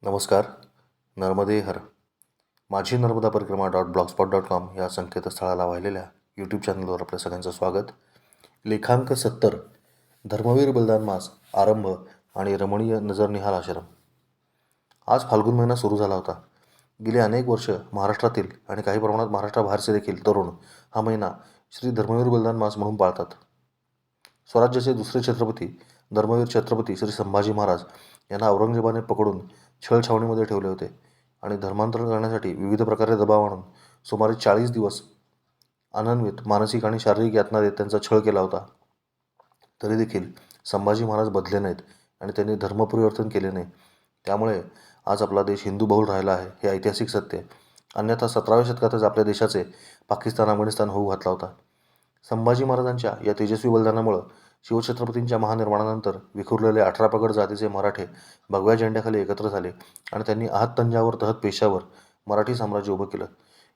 नमस्कार. नर्मदे हर. माझी नर्मदा परिक्रमा .blogspot.com या संकेतस्थळाला वाहिलेल्या यूट्यूब चॅनलवर आपल्या सगळ्यांचं स्वागत. लेखांक 70 धर्मवीर बलिदान मास आरंभ आणि रमणीय नजरनिहाल आश्रम. आज फाल्गुन महिना सुरू झाला होता. गेली अनेक वर्ष महाराष्ट्रातील आणि काही प्रमाणात महाराष्ट्राबाहेरचे देखील तरुण हा महिना श्री धर्मवीर बलिदान मास म्हणून पाळतात. स्वराज्याचे दुसरे छत्रपती धर्मवीर छत्रपती श्री संभाजी महाराज यांना औरंगजेबाने पकडून छळछावणीमध्ये ठेवले होते आणि धर्मांतरण करण्यासाठी विविध प्रकारे दबाव आणून सुमारे 40 दिवस अनन्वित मानसिक आणि शारीरिक यातना देत त्यांचा छळ केला होता. तरी देखील संभाजी महाराज बदले नाहीत आणि त्यांनी धर्मपरिवर्तन केले नाही. त्यामुळे आज आपला देश हिंदू बहुल राहिला आहे हे ऐतिहासिक सत्य आहे. अन्यथा 17व्या शतकातच आपल्या देशाचे पाकिस्तान अफगाणिस्तान होऊ घातला होता. संभाजी महाराजांच्या या तेजस्वी बलिदानामुळे शिवछत्रपतींच्या महानिर्माणानंतर विखुरलेले 18 पगड जातीचे मराठे भगव्या झेंड्याखाली एकत्र झाले आणि त्यांनी आहत तंजावर तहत पेशावर मराठी साम्राज्य उभं केलं.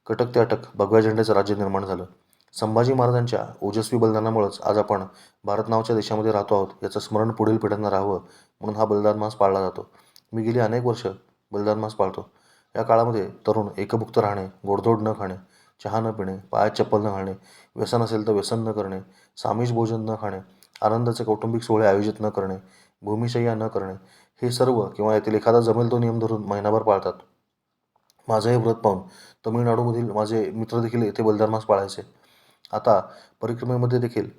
कटक ते अटक भगव्या झेंड्याचं राज्य निर्माण झालं. संभाजी महाराजांच्या ओजस्वी बलिदानामुळेच आज आपण भारत नावाच्या देशामध्ये राहतो आहोत याचं स्मरण पुढील पिढ्यांना राहावं म्हणून हा बलिदान मास पाळला जातो. मी गेली अनेक वर्ष बलिदान मास पाळतो. या काळामध्ये तरुण एकभुक्त राहणे, गोडधोड न खाणे, चहा न पिणे, पायात चप्पल न घालणे, व्यसन असेल तर व्यसन न करणे, सामिष भोजन न खाणे, आनंदाचे कौटुंबिक सोहळे आयोजित न करणे, भूमिशय्या न करणे, हे सर्व किंवा यातील एखादा जमेल तो नियम धरून महिनाभर पाळतात. माझं हे व्रत पाहून तमिळनाडूमधील माझे मित्र देखील येथे बलिदान मास पाळायचे. आता परिक्रमेमध्ये देखील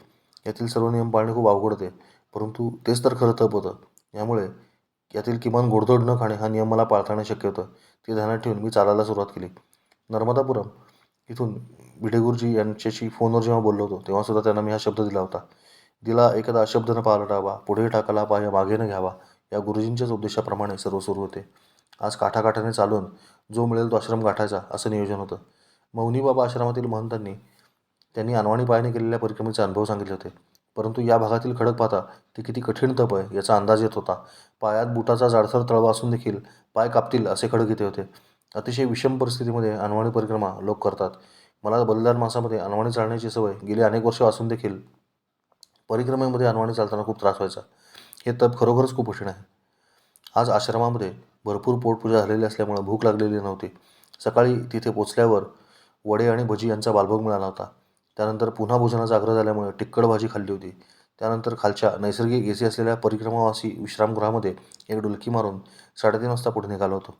यातील सर्व नियम पाळणे खूप अवघड होते, परंतु तेच तर खरं तप होतं. यामुळे यातील किमान गोडधोड न खाणे हा नियम मला पाळता शक्य होतं. ते ध्यानात ठेवून मी चालायला सुरुवात केली. नर्मदापुरम इथून भिडेगुरुजी यांच्याशी फोनवर जेव्हा बोललो होतो तेव्हासुद्धा त्यांना मी हा शब्द दिला होता. दिला एखादा शब्द न पालटावा, पुढे टाकाला पाय मागे न घ्यावा, या गुरुजींच्याच उद्देशाप्रमाणे सर्व सुरू होते. आज काठाकाठाने चालून जो मिळेल तो आश्रम गाठायचा असं नियोजन होतं. मौनी बाबा आश्रमातील महंतांनी त्यांनी अनवाणी पायाने केलेल्या परिक्रमेचे अनुभव सांगितले होते, परंतु या भागातील खडक पाहता ते किती कठीण तप आहे याचा अंदाज येत होता. पायात बुटाचा जाडसर तळवा असून देखील पाय कापतील असे खडक इथे होते. अतिशय विषम परिस्थितीमध्ये अनवाणी परिक्रमा लोक करतात. मला बलिदान मासामध्ये अनवाणी चालण्याची सवय गेली अनेक वर्ष असून देखील परिक्रमेमध्ये अनवाणी चालताना खूप त्रास व्हायचा. हे तप खरोखरच खूप कठीण आहे. आज आश्रमामध्ये भरपूर पोटपूजा झालेली असल्यामुळे भूक लागलेली नव्हती. सकाळी तिथे पोचल्यावर वडे आणि भजी यांचा बालभोग मिळाला होता. त्यानंतर पुन्हा भोजनाचा आग्रह झाल्यामुळे टिक्कड भाजी खाल्ली होती. त्यानंतर खालच्या नैसर्गिक एसी असलेल्या परिक्रमावासी विश्रामगृहामध्ये एक डुलकी मारून 3:30 वाजता पुढे निघालो होतो.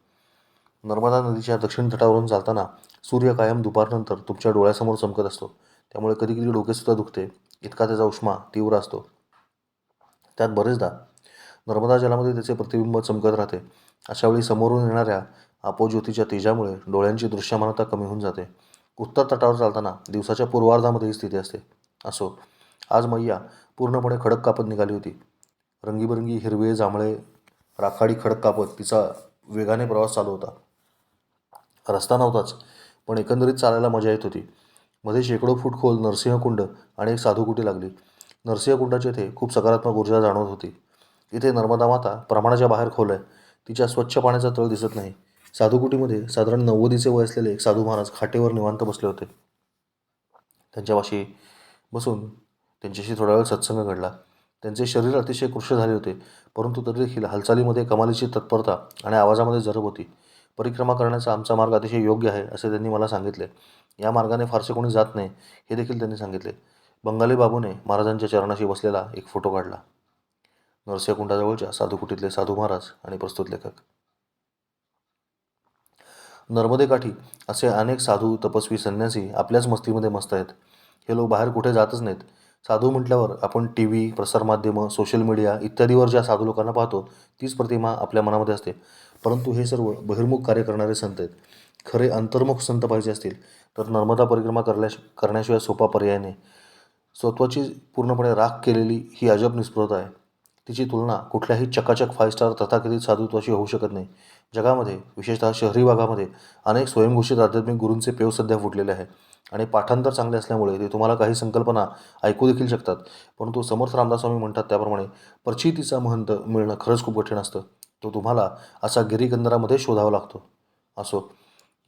नर्मदा नदीच्या दक्षिण तटावरून चालताना सूर्य कायम दुपारनंतर तुमच्या डोळ्यासमोर चमकत असतो. त्यामुळे कधीकधी डोकेसुद्धा दुखते, इतका त्याचा उष्मा तीव्र असतो. त्यात बरेचदा नर्मदा जलामध्ये त्याचे प्रतिबिंब चमकत राहते. अशावेळी समोरून येणाऱ्या अपोज्योतीच्या तेजामुळे डोळ्यांची दृश्यमानता कमी होऊन जाते. उत्तर तटावर चालताना दिवसाच्या पूर्वार्धामध्ये ही स्थिती असते. असो, आज मैया पूर्णपणे खडक कापत निघाली होती. रंगीबरंगी हिरवे, जांभळे, राखाडी खडक कापत तिचा वेगाने प्रवास चालू होता. रस्ता नव्हताच, पण एकंदरीत चालायला मजा येत होती. मध्ये शेकडो फूट खोल नरसिंहकुंड आणि एक साधुकुटी लागली. नरसिंहकुंडाच्या इथे खूप सकारात्मक ऊर्जा जाणवत होती. इथे नर्मदा माता प्रमाणाच्या बाहेर खोल आहे. तिच्या स्वच्छ पाण्याचा तळ दिसत नाही. साधुकुटीमध्ये साधारण 90चे वय असलेले एक साधू महाराज खाटेवर निवांत बसले होते. त्यांच्यापाशी बसून त्यांच्याशी थोडा वेळ सत्संग घडला. त्यांचे शरीर अतिशय कृश झाले होते, परंतु तरी देखील हालचालीमध्ये कमालीची तत्परता आणि आवाजामध्ये जरब होती. परिक्रमा करण्याचा आमचा मार्ग अतिशय योग्य आहे असे त्यांनी मला सांगितले. या मार्गाने फारसे कोणी जात नाही हे देखील त्यांनी सांगितले. बंगाली बाबूने महाराजांच्या चरणाशी बसलेला एक फोटो काढला. नरसिंहकुंडाजवळच्या साधुकुटीतले साधू महाराज आणि प्रस्तुत लेखक. नर्मदेकाठी असे अनेक साधू, तपस्वी, संन्यासी आपल्याच मस्तीमध्ये मस्त आहेत. हे लोक बाहेर कुठे जातच नाहीत. साधू म्हटल्यावर आपण TV, प्रसारमाध्यमं, सोशल मीडिया इत्यादीवर ज्या साधू लोकांना पाहतो तीच प्रतिमा आपल्या मनामध्ये असते. परंतु हे सर्व बहिर्मुख कार्य करणारे संत आहेत. खरे अंतर्मुख संत पाहिजे असतील तर नर्मदा परिक्रमा करण्याशिवाय सोपा पर्याय नाही. स्वत्वाची पूर्णपणे राख केलेली ही अजब निस्पृहता आहे. तिची तुलना कुठल्याही चकाचक 5 स्टार तथाकथित साधुत्वाशी होऊ शकत नाही. जगामध्ये विशेषतः शहरी भागामध्ये अनेक स्वयंघोषित आध्यात्मिक गुरूंचे पेव सध्या फुटलेले आहे आणि पाठांतर चांगले असल्यामुळे ते तुम्हाला काही संकल्पना ऐकू देखील शकतात. परंतु समर्थ रामदास स्वामी म्हणतात त्याप्रमाणे प्रचितीचा महंत मिळणं खरंच खूप कठीण असतं. तो तुम्हाला असा गिरीकंदरामध्ये शोधावा लागतो. असो,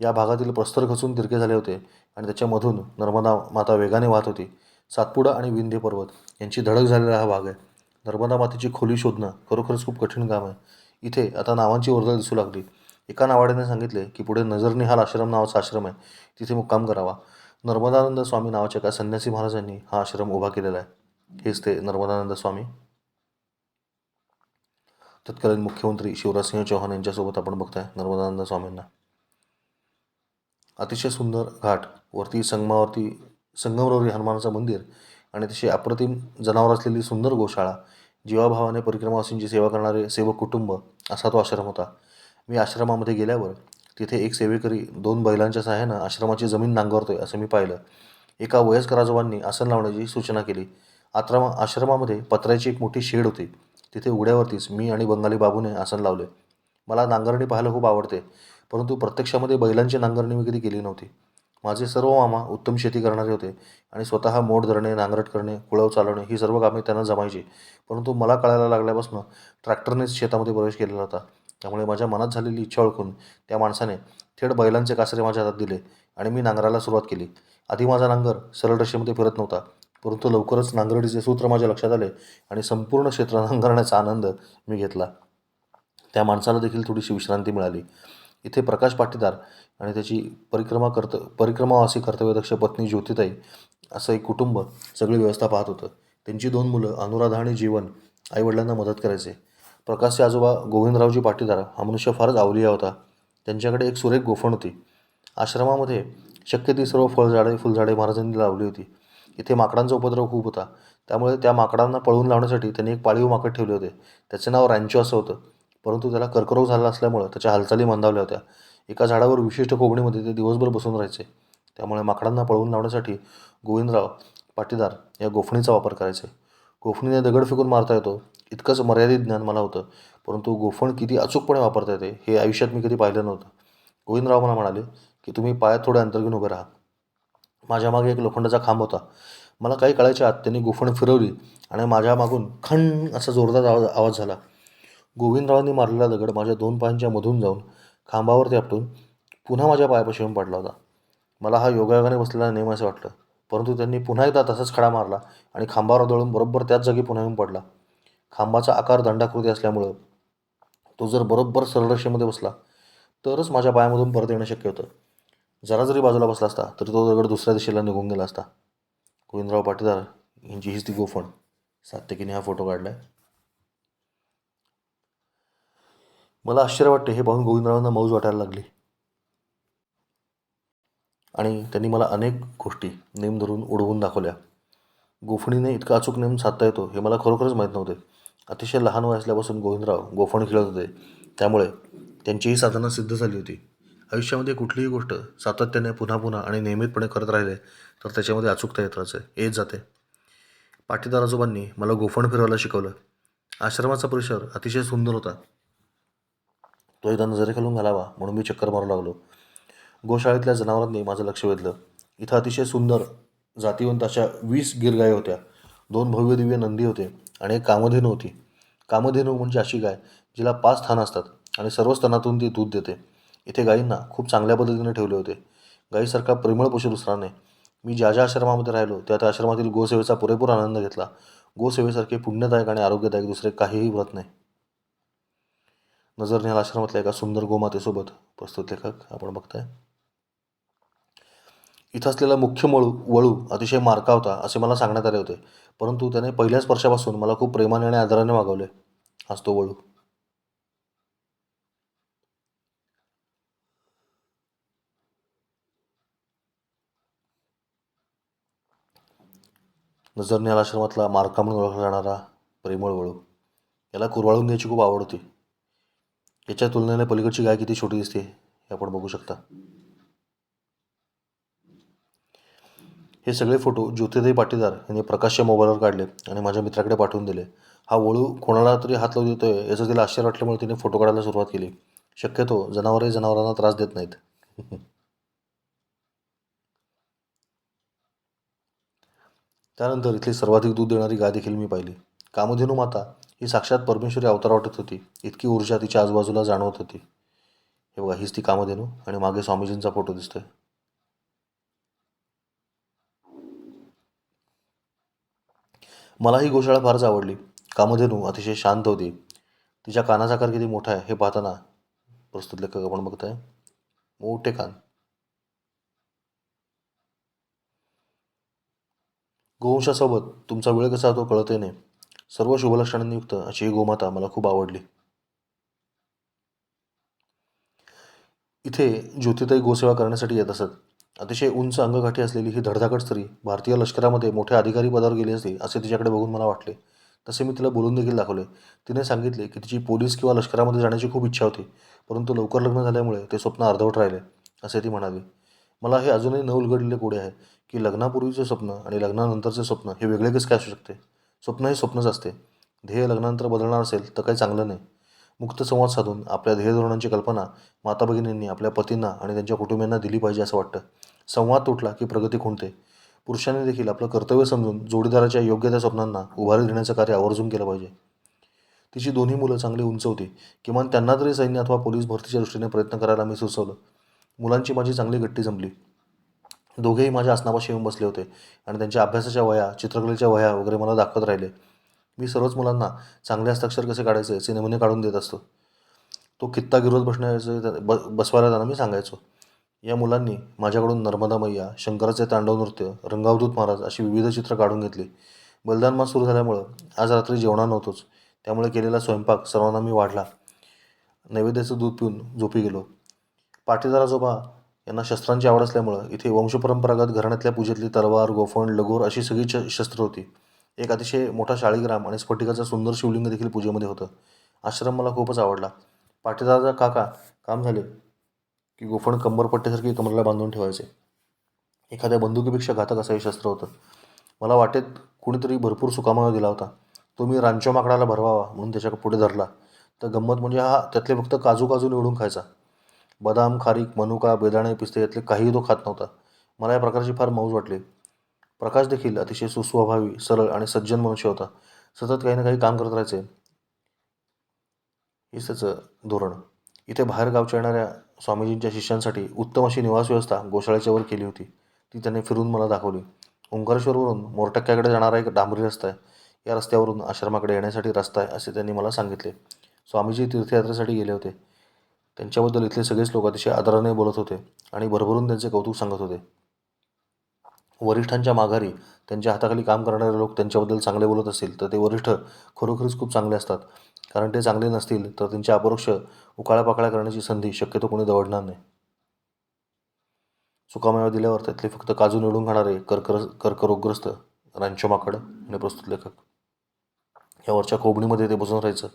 या भागातील प्रस्तर खचून तिरके झाले होते आणि त्याच्यामधून नर्मदा माता वेगाने वाहत होती. सातपुडा आणि विंध्य पर्वत यांची धडक झालेला हा भाग आहे. नर्मदा मातेची खोली शोधणं खरोखरच खूप कठीण काम आहे. इथे आता नावांची वर्दळ दिसू लागली. एका नावाड्याने सांगितले की पुढे नजरनिहाल आश्रम नावाचा आश्रम आहे, तिथे मुक्काम करावा. नर्मदानंद स्वामी नावाच्या एका संन्यासी महाराजांनी हा आश्रम उभा केलेला आहे. हेच ते नर्मदानंद स्वामी. तत्कालीन मुख्यमंत्री शिवराजसिंह चौहान यांच्यासोबत आपण बघताय नर्मदानंद स्वामींना. अतिशय सुंदर घाट, वरती संगमरवरी हनुमानाचं मंदिर आणि अतिशय अप्रतिम जनावर असलेली सुंदर गोशाळा, जीवाभावाने परिक्रमावासींची सेवा करणारे सेवक कुटुंब, असा तो आश्रम होता. मी आश्रमामध्ये गेल्यावर तिथे एक सेवेकरी 2 बैलांच्या सहाय्यानं आश्रमाची जमीन नांगरतोय असं मी पाहिलं. एका वयस्कर आजोबांनी आसन लावण्याची सूचना केली. आश्रमामध्ये पत्र्याची एक मोठी शेड होती. तिथे उघड्यावरतीच मी आणि बंगाली बाबूने आसन लावले. मला नांगरणी पाहायला खूप आवडते, परंतु प्रत्यक्षामध्ये बैलांची नांगरणी मी कधी केली नव्हती. माझे सर्व मामा उत्तम शेती करणारे होते आणि स्वतः मोड धरणे, नांगरट करणे, कुळव चालवणे ही सर्व कामे त्यांना जमायची. परंतु मला कळायला लागल्यापासून ट्रॅक्टरनेच शेतामध्ये प्रवेश केलेला होता. त्यामुळे माझ्या मनात झालेली इच्छा ओळखून त्या माणसाने थेट बैलांचे कासरे माझ्या हातात दिले आणि मी नांगरायला सुरुवात केली. आधी माझा नांगर सरळ रेषेमध्ये फिरत नव्हता, परंतु लवकरच नांगरडीचे सूत्र माझ्या लक्षात आले आणि संपूर्ण क्षेत्र नांगरण्याचा आनंद मी घेतला. त्या माणसाला देखील थोडीशी विश्रांती मिळाली. इथे प्रकाश पाटीदार आणि त्याची परिक्रमावासी कर्तव्यदक्ष पत्नी ज्योतिताई असं एक कुटुंब सगळी व्यवस्था पाहत होतं. त्यांची 2 मुलं अनुराधा आणि जीवन आईवडिलांना मदत करायचे. प्रकाशचे आजोबा गोविंदरावजी पाटीदार हा मनुष्य फारच अवलिया होता. त्यांच्याकडे एक सुरेख गोफण होती. आश्रमामध्ये शक्य ती सर्व फळझाडे फुलझाडे महाराजांनी लावली होती. इथे माकडांचा उपद्रव खूप होता, त्यामुळे त्या माकडांना पळवून लावण्यासाठी त्यांनी एक पाळीव माकड ठेवले होते. त्याचे नाव रॅन्चो असं होतं, परंतु त्याला कर्करोग झाला असल्यामुळं त्याच्या हालचाली मंदावल्या होत्या. एका झाडावर विशिष्ट कोबणीमध्ये ते दिवसभर बसून राहायचे. त्यामुळे माकडांना पळवून लावण्यासाठी गोविंदराव पाटीदार या गोफणीचा वापर करायचे. गोफणीने दगड फेकून मारता येतो इतकंच मर्यादित ज्ञान मला होतं, परंतु गोफण किती अचूकपणे वापरता येते हे आयुष्यात मी कधी पाहिलं नव्हतं. गोविंदराव मला म्हणाले की तुम्ही पायात थोडे अंतर घेऊन उभे राहा. माझ्या मागे एक लोखंडाचा खांब होता. मला काही कळायच्या आत त्यांनी गोफण फिरवली आणि माझ्या मागून खण असा जोरदार आवाज झाला. गोविंदरावांनी मारलेला दगड माझ्या 2 पायांच्या मधून जाऊन खांबावरती आपटून पुन्हा माझ्या पायापाशी येऊन पडला होता. मला हा योगायोगाने बसलेला नेम असं वाटलं, परंतु त्यांनी पुन्हा एकदा तसाच खडा मारला आणि खांबावर आदळून बरोबर त्याच जागी पुन्हा येऊन पडला. खांबाचा आकार दंडाकृती असल्यामुळं तो जर बरोबर सरळ रेषेमध्ये बसला तरच माझ्या पायामधून परत येणं शक्य होतं. जरा जरी बाजूला बसला असता तरी तो दगड दुसऱ्या दिशेला निघून गेला असता. गोविंदराव पाटीदार यांची हीच ती गोफण. सात्यकीने हा फोटो काढलाय. मला आश्चर्य वाटते हे पाहून गोविंदरावांना मौज वाटायला लागली आणि त्यांनी मला अनेक गोष्टी नेम धरून उडवून दाखवल्या. गोफणीने इतका अचूक नेम साधता येतो हे मला खरोखरच माहीत नव्हते. अतिशय लहान वय असल्यापासून गोविंदराव गोफण खेळत होते, त्यामुळे त्यांचीही साधना सिद्ध झाली होती. आयुष्यामध्ये कुठलीही गोष्ट सातत्याने पुन्हा पुन्हा आणि नियमितपणे करत राहिले तर त्याच्यामध्ये अचूकता येत जाते. पाटीदार आजोबांनी मला गोफण फिरवायला शिकवलं. आश्रमाचा परिसर अतिशय सुंदर होता. तो एकदा नजरेखालून घालावा म्हणून मी चक्कर मारू लागलो. गोशाळेतल्या जनावरांनी माझं लक्ष वेधलं. इथं अतिशय सुंदर जातीवंत अशा 20 गिरगाई होत्या. 2 भव्य दिव्य नंदी होते आणि एक कामधेनू होती. कामधेनू म्हणजे अशी गाय जिला 5 स्थान असतात आणि सर्व स्तनातून ती दूध देते. इथे गायींना खूप चांगल्या पद्धतीने ठेवले होते. गायीसारखा प्रेमळ पशु दुसरा नाही. मी ज्या ज्या आश्रमामध्ये राहिलो त्या त्या आश्रमातील गोसेवेचा पुरेपूर आनंद घेतला. गोसेवेसारखे पुण्यदायक आणि आरोग्यदायक दुसरे काहीही व्रत नाही. नजर निहाल आश्रमातल्या एका सुंदर गोमातेसोबत प्रस्तुत लेखक आपण बघताय. इथं असलेला मुख्य वळू अतिशय मार्का होता असे मला सांगण्यात आले होते, परंतु त्याने पहिल्या स्पर्शापासून मला खूप प्रेमाने आणि आदराने वागवले. हाच तो वळू. नजर निहाल आश्रमातला मार्का म्हणून ओळखला जाणारा प्रेमळ वळू. याला कुरवाळून घ्यायची खूप आवड होती. याच्या तुलनेने पलीकडची गाय किती छोटी दिसते हे आपण बघू शकता. हे सगळे फोटो ज्योतिताई पाटीदार यांनी प्रकाशच्या मोबाईलवर काढले आणि माझ्या मित्राकडे पाठवून दिले. हा वळू कोणाला तरी हात लावू देतोय याचं तिला आश्चर्य वाटल्यामुळे तिने फोटो काढायला सुरुवात केली. शक्यतो जनावरही जनावरांना त्रास देत नाहीत. त्यानंतर इथली सर्वाधिक दूध देणारी गाय देखील मी पाहिली. कामधेनू माता ही साक्षात परमेश्वरी अवतार वाटत होती. इतकी ऊर्जा तिच्या आजूबाजूला जाणवत होती. हे बघा, हीच ती कामधेनू आणि मागे स्वामीजींचा फोटो दिसतोय. मला ही गोशाळा फारच आवडली. कामधेनू अतिशय शांत होती. तिच्या कानाचा आकार किती मोठा आहे हे पाहताना प्रस्तुत लेखक आपण बघताय मोठे कान. गोवंशासोबत तुमचा वेळ कसा होतो कळतही नाही. सर्व शुभलक्षणांनी युक्त अशी ही गोमाता मला खूप आवडली. इथे ज्योतिताई गोसेवा करण्यासाठी येत असत. अतिशय उंच अंगकाठी असलेली ही धडधाकट स्त्री भारतीय लष्करामध्ये मोठ्या अधिकारी पदावर गेली असती असे तिच्याकडे बघून मला वाटले. तसे मी तिला बोलून देखील दाखवले. तिने सांगितले की तिची पोलीस किंवा लष्करामध्ये जाण्याची खूप इच्छा होती, परंतु लवकर लग्न झाल्यामुळे ते स्वप्न अर्धवट राहिले, असे ती म्हणाली. मला हे अजूनही न उलगडलेले कोडे आहे की लग्नापूर्वीचे स्वप्न आणि लग्नानंतरचे स्वप्न हे वेगळे कसे काय असू शकते. स्वप्न हे स्वप्नच असते. ध्येय लग्नानंतर बदलणार असेल तर काही चांगलं नाही. मुक्त संवाद साधून आपल्या ध्येय धोरणांची कल्पना माता भगिनींनी आपल्या पतींना आणि त्यांच्या कुटुंबियांना दिली पाहिजे असं वाटतं. संवाद तुटला की प्रगती खुंटते. पुरुषांनी देखील आपलं कर्तव्य समजून जोडीदाराच्या योग्य त्या स्वप्नांना उभारी देण्याचं कार्य आवर्जून केलं पाहिजे. तिची दोन्ही मुलं चांगली उंच होती. किमान त्यांना तरी सैन्य अथवा पोलीस भरतीच्या दृष्टीने प्रयत्न करायला मी सुचवलं. मुलांची माझी चांगली गट्टी जमली. दोघेही माझ्या आसनापाशी येऊन बसले होते आणि त्यांच्या अभ्यासाच्या वह्या, चित्रकलेच्या वह्या वगैरे मला दाखवत राहिले. मी सर्वच मुलांना चांगले हस्ताक्षर कसे काढायचे याचे नमुने काढून देत असतो. तो कित्ता गिरवत बसवायला त्यांना मी सांगायचो. या मुलांनी माझ्याकडून नर्मदा मैया, शंकराचे तांडव नृत्य, रंगावधूत महाराज अशी विविध चित्र काढून घेतली. बलिदान मास सुरू झाल्यामुळं आज रात्री जेवणार नव्हतोच. त्यामुळे केलेला स्वयंपाक सर्वांना मी वाढला. नैवेद्याचं दूध पिऊन झोपी गेलो. पाटीदार आजोबा यांना शस्त्रांची आवड असल्यामुळं इथे वंशपरंपरागत घराण्यातल्या पूजेतली तलवार, गोफण, लगोर अशी सगळी शस्त्र होती. एक अतिशय मोठा शाळीग्राम आणि स्फटिकाचं सुंदर शिवलिंग देखील पूजेमध्ये होतं. आश्रम मला खूपच आवडला. पाटीदाराचा काका काम झाले की गोफण कंबरपट्टीसारखी कमरेला बांधून ठेवायचे. एखाद्या बंदुकीपेक्षा घातक असं हे शस्त्र होतं. मला वाटेत कुणीतरी भरपूर सुकामावा दिला होता. तो मी रांचो माकडाला भरवावा म्हणून त्याच्या पुढे धरला. तर गंमत म्हणजे हा त्यातले फक्त काजू काजू निवडून खायचा. बदाम, खारीक, मनुका, बेदाणे, पिस्ते यातले काहीही तो खात नव्हता. मला या प्रकारची फार मौज वाटली. प्रकाश देखील अतिशय सुस्वभावी, सरळ आणि सज्जन मनुष्य होता. सतत काही ना काही काम करत राहायचे. हेच त्याचं धोरण. इथे बाहेरगावच्या येणाऱ्या स्वामीजींच्या शिष्यांसाठी उत्तम अशी निवास व्यवस्था गोशाळेच्या वर केली होती. ती त्यांनी फिरून मला दाखवली. ओंकारेश्वरवरून मोरटक्क्याकडे जाणारा एक डांबरी रस्ता आहे. या रस्त्यावरून आश्रमाकडे येण्यासाठी रस्ता आहे असे त्यांनी मला सांगितले. स्वामीजी तीर्थयात्रेसाठी गेले होते. त्यांच्याबद्दल इथले सगळेच लोक अतिशय आदराने बोलत होते आणि भरभरून त्यांचे कौतुक सांगत होते. वरिष्ठांच्या माघारी त्यांच्या हाताखाली काम करणारे लोक त्यांच्याबद्दल चांगले बोलत असतील तर ते वरिष्ठ खरोखरीच खूप चांगले असतात. कारण ते चांगले नसतील तर त्यांच्या अपरोक्ष उकाळापाकळ्या करण्याची संधी शक्यतो कोणी दवडणार नाही. सुकामेवा दिल्यावर त्यातले फक्त काजू निवडून खाणारे कर्करोगग्रस्त रांचो माकड आणि प्रस्तुत लेखक या वरच्या कोबणीमध्ये ते बसून राहायचं.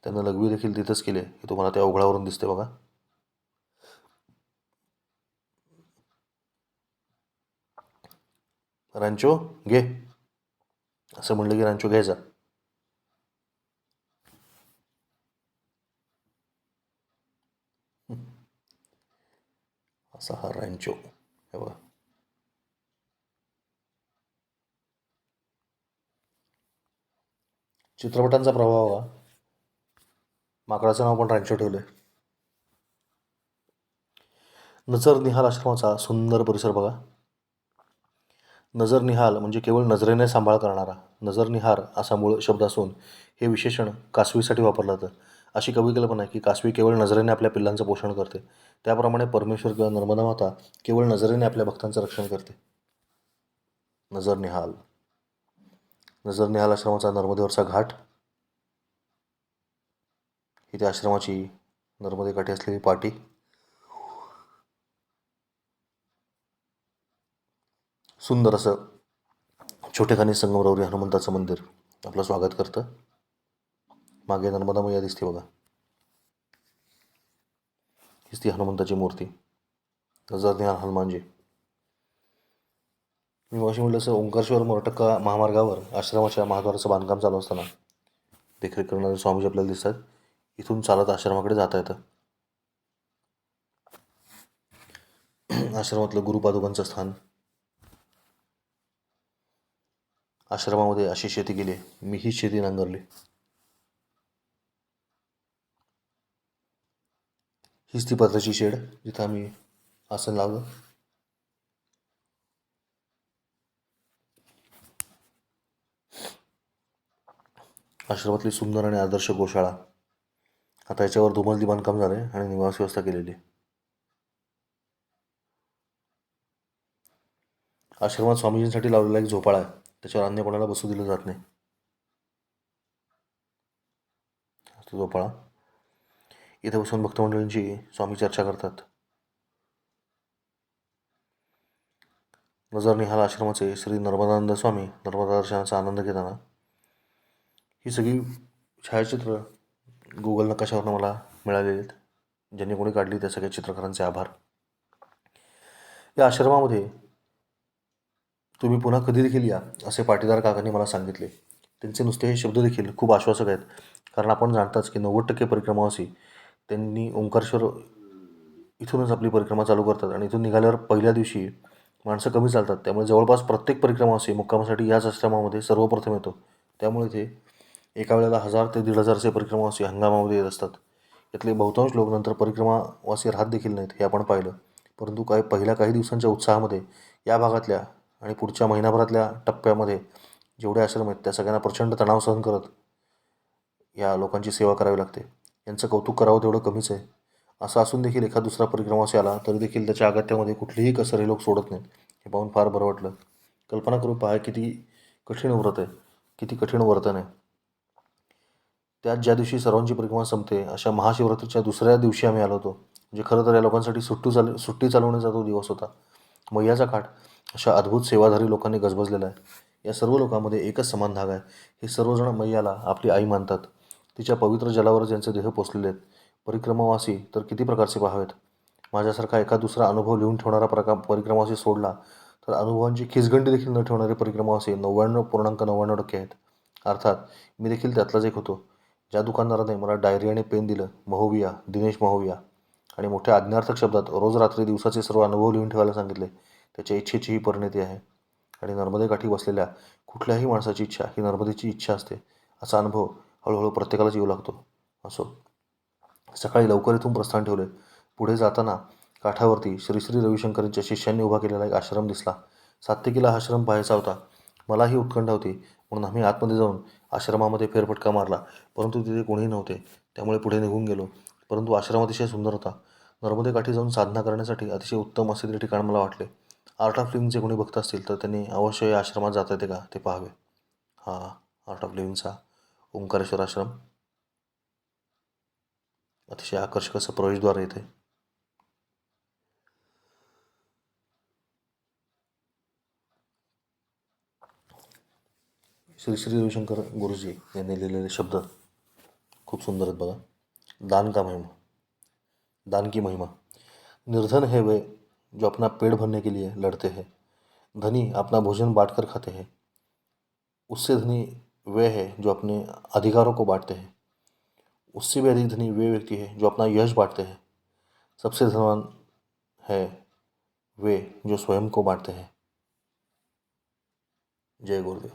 त्यांना लघवी देखील तिथंच केले हे तुम्हाला त्या उघड्यावरून दिसते बघा. रांचो घे असं म्हणलं की रांचो घ्यायचा. असा हा रांचो हे बघा. चित्रपटांचा प्रभाव बघा. माकडाचं नाव पण रांचो ठेवलंय. नजर निहाल आश्रमाचा सुंदर परिसर बघा. नजर निहाल म्हणजे केवळ नजरेने सांभाळ करणारा. नजर निहार असा मूळ शब्द असून हे विशेषण कासवीसाठी वापरलं जातं. अशी कवी कल्पना आहे की कासवी केवळ नजरेने आपल्या पिल्लांचं पोषण करते. त्याप्रमाणे परमेश्वर किंवा नर्मदा माता केवळ नजरेने आपल्या भक्तांचं रक्षण करते. नजर निहाल. नजर निहाल आश्रमाचा नर्मदेवरचा घाट. इथे आश्रमाची नर्मदेकाठी असलेली पाटी. सुंदर असं छोटेखानी संगमरवरी हनुमंताचं मंदिर आपलं स्वागत करतं. मागे नर्मदा मैया दिसते बघा. हीच ती हनुमंताची मूर्ती. नजर निहाल हनुमानजी. मी मगाशी म्हटलं असं ओंकारेश्वर मोरटक्का महामार्गावर आश्रमाच्या महाद्वाराचं बांधकाम चालू असताना देखरेख करणारे स्वामीजी आपल्याला दिसतात. इथून चालत आश्रमाकडे जाता येतं. आश्रमातलं गुरुपादुकांचं स्थान. आश्रमामध्ये अशी शेती केली. मी ही शेती नांगरली. हीच ती पत्र्याची शेड जिथं आम्ही आसन लावलं. आश्रमातली सुंदर आणि आदर्श गोशाळा. आता याच्यावर दुमजली बांधकाम झालं आहे आणि निवास व्यवस्था केलेली आहे. आश्रमात स्वामीजींसाठी लावलेला एक झोपाळा आहे, त्याच्यावर अन्य कोणाला बसू दिलं जात नाही. तो झोपाळा, इथे बसून भक्तमंडळींची स्वामी चर्चा करतात. नजर निहाल आश्रमाचे श्री नर्मदानंद स्वामी नर्मदा दर्शनाचा आनंद घेताना. ही सगळी छायाचित्र गुगल नकाशावरनं मला मिळालेली आहेत. ज्यांनी कोणी काढली त्या सगळ्या चित्रकारांचे आभार. या आश्रमामध्ये तुम्ही पुन्हा कधी देखील या असे पाटीदार काकांनी मला सांगितले. त्यांचे नुसते हे शब्द देखील खूप आश्वासक आहेत, कारण आपण जाणताच की 90% परिक्रमावासी त्यांनी ओंकारेश्वर इथूनच आपली परिक्रमा चालू करतात आणि इथून निघाल्यावर पहिल्या दिवशी माणसं कमी चालतात. त्यामुळे जवळपास प्रत्येक परिक्रमावासी मुक्कामासाठी याच आश्रमामध्ये सर्वप्रथम येतो. त्यामुळे ते एका वेळेला 1000 ते 1500 परिक्रमावासी हंगामामध्ये येत असतात. यातले बहुतांश लोक नंतर परिक्रमावासी राहत देखील नाहीत, हे आपण पाहिलं. परंतु पहिल्या काही दिवसांच्या उत्साहामध्ये या भागातल्या आणि पुढच्या महिनाभरातल्या टप्प्यामध्ये जेवढे आश्रम आहेत त्या सगळ्यांना प्रचंड तणाव सहन करत या लोकांची सेवा करावी लागते. यांचं कौतुक करावं तेवढं कमीच आहे. असं असून देखील एखाद दुसरा परिक्रमावासी आला तरी देखील त्याच्या अगत्यामध्ये कुठलीही कसर हे लोक सोडत नाहीत. हे पाहून फार बरं वाटलं. कल्पना करू पहा किती कठीण व्रत आहे, किती कठीण वर्तन आहे. त्यात ज्या दिवशी सर्वांची परिक्रमा संपते अशा महाशिवरात्रीच्या दुसऱ्या दिवशी आम्ही आलो होतो. म्हणजे खरं तर या लोकांसाठी सुट्टी चालवण्याचा तो दिवस होता. मैयाचा काठ अशा अद्भुत सेवाधारी लोकांनी गजबजलेला आहे. या सर्व लोकांमध्ये एकच समान धागा आहे. हे सर्वजण मैयाला आपली आई मानतात. तिच्या पवित्र जलावरच यांचे देह पोचलेले आहेत. परिक्रमावासी तर किती प्रकारचे पाहावेत. माझ्यासारखा एका दुसरा अनुभव लिहून ठेवणारा परिक्रमावासी सोडला तर अनुभवांची खिचगंडी देखील न ठेवणारे परिक्रमावासी 99.99% आहेत. अर्थात मी देखील त्यातलाच एक होतो. ज्या दुकानदाराने मला डायरी आणि पेन दिलं, महोबिया, दिनेश महोबिया, आणि मोठ्या आज्ञार्थक शब्दात रोज रात्री दिवसाचे सर्व अनुभव लिहून ठेवायला सांगितले, त्याच्या इच्छेची ही परिणती आहे. आणि नर्मदेकाठी बसलेल्या कुठल्याही माणसाची इच्छा ही नर्मदेची इच्छा असते. असा अनुभव हळूहळू प्रत्येकालाच येऊ लागतो. असो, सकाळी लवकर इथून प्रस्थान ठेवले. पुढे जाताना काठावरती श्री श्री रविशंकरांच्या शिष्यांनी उभा केलेला एक आश्रम दिसला. सात्यकीला हा आश्रम पाहायचा होता. मलाही उत्कंठा होती, म्हणून आम्ही आतमध्ये जाऊन आश्रमामध्ये फेरफटका मारला. परंतु तिथे कोणीही नव्हते. त्यामुळे पुढे निघून गेलो. परंतु आश्रम अतिशय सुंदर होता. नर्मदेकाठी जाऊन साधना करण्यासाठी अतिशय उत्तम असे ते ठिकाण मला वाटले. आर्ट ऑफ लिव्हिंगचे कोणी भक्त असतील तर त्यांनी अवश्य या आश्रमात जाता येते का ते पाहावे. हा आर्ट ऑफ लिव्हिंगचा ओंकारेश्वर आश्रम. अतिशय आकर्षक असं प्रवेशद्वार येते. श्री श्री रविशंकर गुरुजी यांनी लिहिलेले शब्द खूप सुंदर आहेत बघा. दान का महिमा, दान की महिमा. निर्धन है वे जो अपना पेट भरने के लिए लड़ते हैं. धनी अपना भोजन बांट कर खाते हैं. उससे धनी वे है जो अपने अधिकारों को बांटते हैं. उससे भी अधिक धनी वे व्यक्ति है जो अपना यश बांटते हैं. सबसे धनवान है वे जो स्वयं को बांटते हैं. जय गुरुदेव.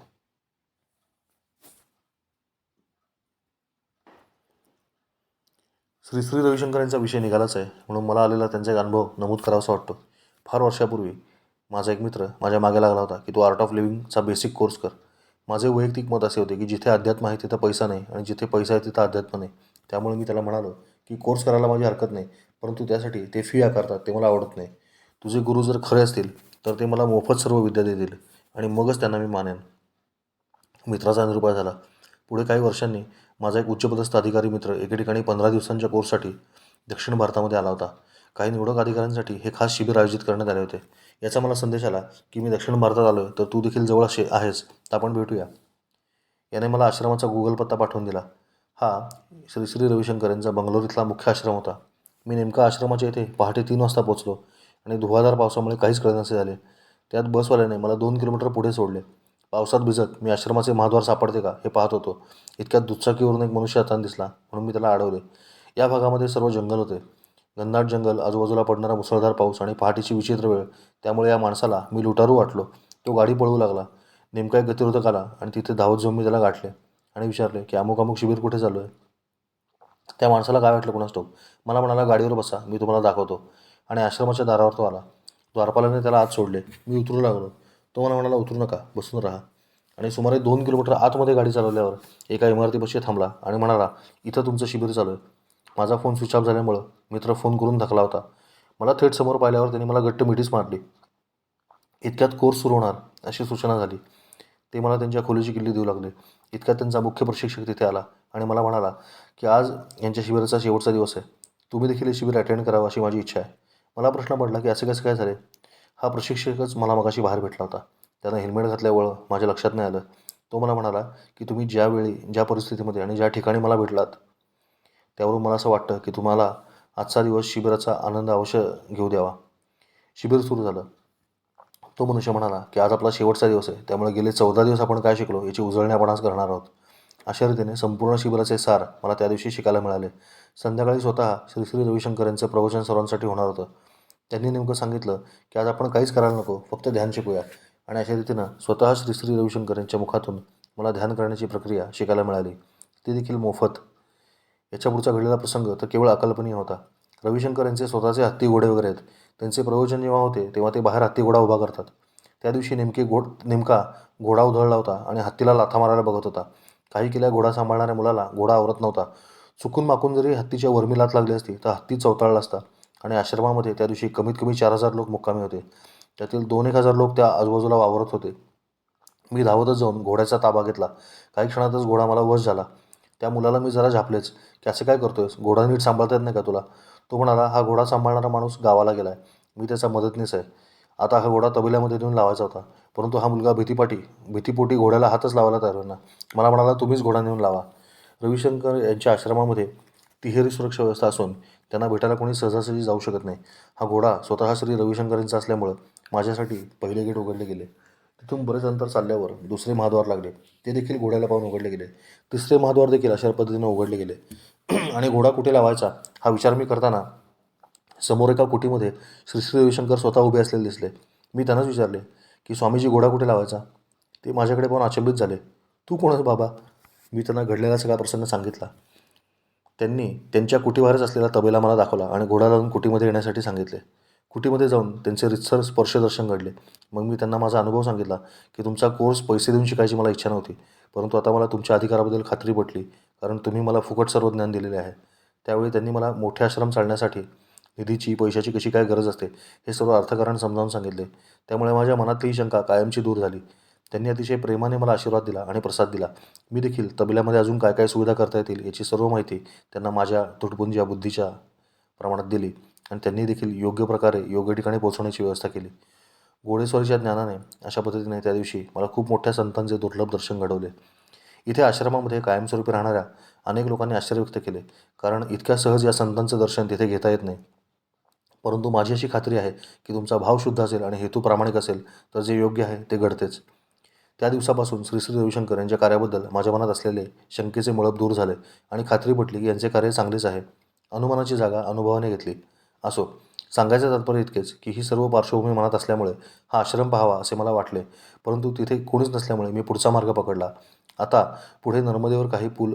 श्री श्री रविशंकर यांचा विषय निघालाच आहे, म्हणून मला आलेला त्यांचा एक अनुभव नमूद करावासा वाटतो. फार वर्षापूर्वी माझा एक मित्र माझ्या मागे लागला होता की तू आर्ट ऑफ लिव्हिंगचा बेसिक कोर्स कर. माझे वैयक्तिक मत असे होते की जिथे अध्यात्म आहे तिथं पैसा नाही, आणि जिथे पैसा आहे तिथं अध्यात्म नाही. त्यामुळे मी त्याला म्हणालो की कोर्स करायला माझी हरकत नाही, परंतु त्यासाठी ते फी आकारतात, ते मला आवडत नाही. तुझे गुरु जर खरे असतील तर ते मला मोफत सर्व विद्या देतील आणि मगच त्यांना मी मानेन. मित्राचा निरुपाय झाला. पुढे काही वर्षांनी माझा एक उच्चपदस्थ अधिकारी मित्र एके ठिकाणी 15 दिवसांच्या कोर्ससाठी दक्षिण भारतामध्ये आला होता. काही निवडक अधिकाऱ्यांसाठी हे खास शिबिर आयोजित करण्यात आले होते. याचा मला संदेश आला की मी दक्षिण भारतात आलो तर तू देखील जवळ आहेस, तर आपण भेटूया. याने मला आश्रमाचा गुगल पत्ता पाठवून दिला. हा श्री श्री रविशंकर यांचा बंगलोर इथला मुख्य आश्रम होता. मी नेमका आश्रमाच्या इथे पहाटे 3 वाजता पोचलो आणि धुवाधार पावसामुळे काहीच कळेनासे झाले. त्यात बसवाल्याने मला 2 किलोमीटर पुढे सोडले. पावसात भिजत मी आश्रमाचे महाद्वार सापडते का हे पाहत होतो. इतक्यात दुचाकीवरून एक मनुष्य हाताने दिसला, म्हणून मी त्याला अडवले. या भागामध्ये सर्व जंगल होते, घनदाट जंगल, आजूबाजूला पडणारा मुसळधार पाऊस आणि पहाटेची विचित्र वेळ. त्यामुळे या माणसाला मी लुटारू वाटलो. तो गाडी पळवू लागला. नेमका एक गतिरोधक आला आणि तिथे धावत जाऊन मी त्याला गाठले आणि विचारले की अमुक अमुक शिबिर कुठे चालू आहे. त्या माणसाला काय वाटलं कुणास ठाऊक. मला म्हणाला गाडीवर बसा, मी तुम्हाला दाखवतो. आणि आश्रमाच्या दारावर तो आला. द्वारपालाने त्याला आत सोडले. मी उतरू लागलो. तो मला म्हणाला उतरू नका, बसून राहा. आणि सुमारे 2 किलोमीटर आतमध्ये गाडी चालवल्यावर एका इमारतीपाशी थांबला आणि म्हणाला इथं तुमचं शिबिर चालू आहे. माझा फोन स्विच ऑफ झाल्यामुळं मित्र फोन करून थकला होता. मला थेट समोर पाहिल्यावर त्यांनी मला घट्ट मिठीच मारली. इतक्यात कोर्स सुरू होणार अशी सूचना झाली. ते मला त्यांच्या खोलीची किल्ली देऊ लागले. इतक्यात त्यांचा मुख्य प्रशिक्षक तिथे आला आणि मला म्हणाला की आज यांच्या शिबिराचा शेवटचा दिवस आहे. तुम्ही देखील हे शिबिर अटेंड करावं अशी माझी इच्छा आहे. मला प्रश्न पडला की असे कसं काय झाले. हा प्रशिक्षकच मला मगाशी बाहेर भेटला होता. त्यानं हेल्मेट घातल्यामुळं माझ्या लक्षात नाही आलं. तो मला म्हणाला की तुम्ही ज्यावेळी ज्या परिस्थितीमध्ये आणि ज्या ठिकाणी मला भेटलात त्यावरून मला असं वाटतं की तुम्हाला आजचा दिवस शिबिराचा आनंद अवश्य घेऊ द्यावा. शिबिर सुरू झालं. तो मनुष्य म्हणाला की आज आपला शेवटचा दिवस आहे, त्यामुळे गेले 14 दिवस आपण काय शिकलो याची उजळणी आपण आज करणार आहोत. अशा रीतीने संपूर्ण शिबिराचे सार मला त्या दिवशी शिकायला मिळाले. संध्याकाळी स्वतः श्री श्री रविशंकर यांचं प्रवचन सर्वांसाठी होणार होतं. त्यांनी नेमकं सांगितलं की आज आपण काहीच करायला नको, फक्त ध्यान शिकूया. आणि अशा रीतीनं स्वतः श्री श्री रविशंकर यांच्या मुखातून मला ध्यान करण्याची प्रक्रिया शिकायला मिळाली, ती देखील मोफत. याच्या पुढचा घडलेला प्रसंग तर केवळ अकल्पनीय होता. रविशंकर यांचे स्वतःचे हत्ती घोडे वगैरे आहेत. त्यांचे प्रवचन जेव्हा होते तेव्हा ते बाहेर हत्ती घोडा उभा करतात. त्या दिवशी नेमका घोडा उधळला होता आणि हत्तीला लाथा मारायला बघत होता. काही केल्या घोडा सांभाळणाऱ्या मुलाला घोडा आवरत नव्हता. चुकून माकून जरी हत्तीच्या वर्मी लाथ लागली असती तर हत्ती चवताळला असता. आणि आश्रमामध्ये त्या दिवशी कमीत कमी 4,000 लोक मुक्कामी होते. त्यातील 2-1 हजार लोक त्या आजूबाजूला वावरत होते. मी धावतच जाऊन घोड्याचा ताबा घेतला. काही क्षणातच घोडा मला वश झाला. त्या मुलाला मी जरा झापलेच की असं काय करतोयस, घोडा नीट सांभाळता येत नाही का तुला. तो म्हणाला हा घोडा सांभाळणारा माणूस गावाला गेला आहे, मी त्याचा मदतनीस आहे. आता हा घोडा तबेल्यामध्ये नेऊन लावायचा होता, परंतु हा मुलगा भीतीपोटी घोड्याला हातच लावायला तयार होईना. मला म्हणाला तुम्हीच घोडा नेऊन लावा. रविशंकर यांच्या आश्रमामध्ये तिहेरी सुरक्षा व्यवस्था असून त्यांना भेटायला कोणी सहजासहजी जाऊ शकत नाही. हा घोडा स्वतः श्री रविशंकर यांचा असल्यामुळं माझ्यासाठी पहिले गेट उघडले गेले. तिथून बरेच अंतर चालल्यावर दुसरे महाद्वार लागले. ते देखील घोड्याला पाहून उघडले गेले. तिसरे महाद्वार देखील अशा पद्धतीने उघडले गेले. आणि घोडा कुठे लावायचा हा विचार मी करताना समोर एका कुटीमध्ये श्री श्री रविशंकर स्वतः उभे असलेले दिसले. मी त्यांनाच विचारले की स्वामीजी घोडा कुठे लावायचा. ते माझ्याकडे पाहून अचंबित झाले. तू कोण आहेस बाबा. मी त्यांना घडलेला सगळा प्रसंग सांगितला. त्यांनी त्यांच्या कुटीबाहेरच असलेला तबेला मला दाखवला आणि घोडा लावून कुटीमध्ये येण्यासाठी सांगितले. कुटीमध्ये जाऊन त्यांचे रितसर स्पर्शदर्शन घडले. मग मी त्यांना माझा अनुभव सांगितला की तुमचा कोर्स पैसे देऊन शिकायची मला इच्छा नव्हती, परंतु आता मला तुमच्या अधिकाराबद्दल खात्री पटली, कारण तुम्ही मला फुकट सर्व ज्ञान दिलेले आहे. त्यावेळी त्यांनी मला मोठे आश्रम चालण्यासाठी निधीची, पैशाची कशी काय गरज असते हे सर्व अर्थकारण समजावून सांगितले. त्यामुळे माझ्या मनातली शंका कायमची दूर झाली. त्यांनी अतिशय प्रेमाने मला आशीर्वाद दिला आणि प्रसाद दिला. मी देखील तबेल्यामध्ये अजून काय काय सुविधा करता येतील याची सर्व माहिती त्यांना माझ्या तुटपुंज्या बुद्धीच्या प्रमाणात दिली आणि त्यांनी देखील योग्य प्रकारे योग्य ठिकाणी पोहोचवण्याची व्यवस्था केली. घोडेस्वारीच्या ज्ञानाने अशा पद्धतीने त्या दिवशी मला खूप मोठ्या संतांचे दुर्लभ दर्शन घडवले. इथे आश्रमामध्ये कायमस्वरूपी राहणाऱ्या अनेक लोकांनी आश्चर्य व्यक्त केले, कारण इतक्या सहज या संतांचं दर्शन तिथे घेता येत नाही. परंतु माझी अशी खात्री आहे की तुमचा भाव शुद्ध असेल आणि हेतू प्रामाणिक असेल तर जे योग्य आहे ते घडतेच. त्या दिवसापासून श्री श्री रविशंकर यांच्या कार्याबद्दल माझ्या मनात असलेले शंकेचे मळप दूर झाले आणि खात्री पटली की यांचे कार्य चांगलेच आहे. अनुमानाची जागा अनुभवाने घेतली. असो, सांगायचं तात्पर्य इतकेच की ही सर्व पार्श्वभूमी मनात असल्यामुळे हा आश्रम पाहावा असे मला वाटले, परंतु तिथे कोणीच नसल्यामुळे मी पुढचा मार्ग पकडला. आता पुढे नर्मदेवर काही पूल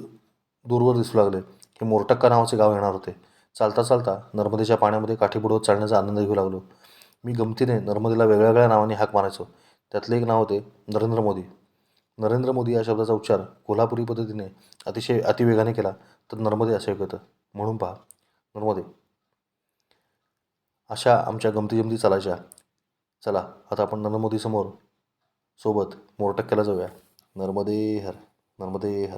दूरवर दिसू लागले. हे मोरटक्का नावाचे गाव येणार होते. चालता चालता नर्मदेच्या पाण्यामध्ये काठी बुडवत चालण्याचा आनंद घेऊ लागलो. मी गमतीने नर्मदेला वेगळ्या नावाने हाक मारायचो. त्यातले एक नाव होते नरेंद्र मोदी. नरेंद्र मोदी या शब्दाचा उच्चार कोल्हापुरी पद्धतीने अतिशय अतिवेगाने केला तर नर्मदे असे ऐकू येतं. म्हणून पहा, नर्मदे. अशा आमच्या गमती चालायच्या. चला आता आपण नरेंद्र मोदी समोर सोबत मोरटक्क्याला जाऊया. नर्मदे हर, नर्मदे हर.